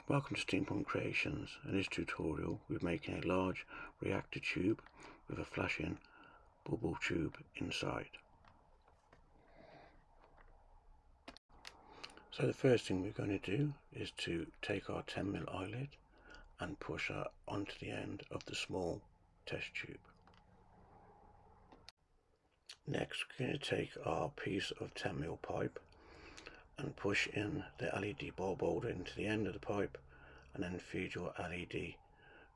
Welcome to Steampunk Creations. In this tutorial we're making a large reactor tube with a flashing bubble tube inside. So the first thing we're going to do is to take our 10mm eyelet and push that onto the end of the small test tube. Next we're going to take our piece of 10mm pipe and push in the LED bulb holder into the end of the pipe and then feed your LED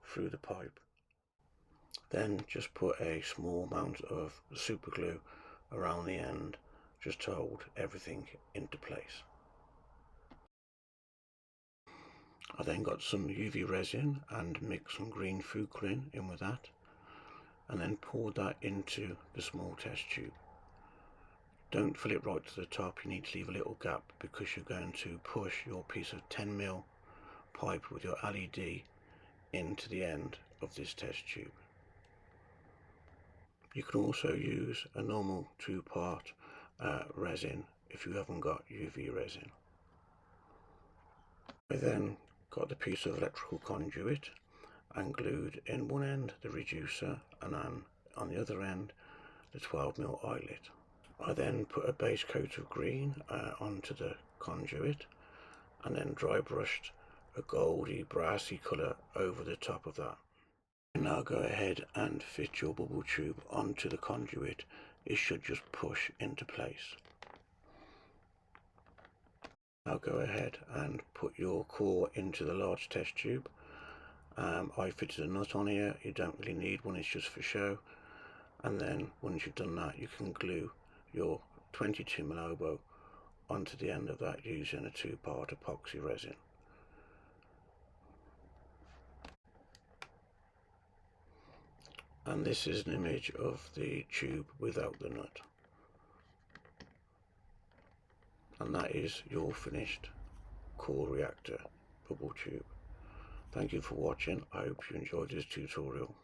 through the pipe. Then just put a small amount of super glue around the end just to hold everything into place. I then got some UV resin and mixed some green food coloring in with that and then poured that into the small test tube. Don't fill it right to the top, you need to leave a little gap because you're going to push your piece of 10mm pipe with your LED into the end of this test tube. You can also use a normal two-part resin if you haven't got UV resin. I then got the piece of electrical conduit and glued in one end the reducer and then on the other end the 12mm eyelet. I then put a base coat of green onto the conduit and then dry brushed a goldy brassy colour over the top of that. Now go ahead and fit your bubble tube onto the conduit. It should just push into place. Now go ahead and put your core into the large test tube. I fitted a nut on here, you don't really need one, it's just for show. And then once you've done that you can glue your 22mm oboe onto the end of that using a two-part epoxy resin. And this is an image of the tube without the nut. And that is your finished core reactor bubble tube. Thank you for watching. I hope you enjoyed this tutorial.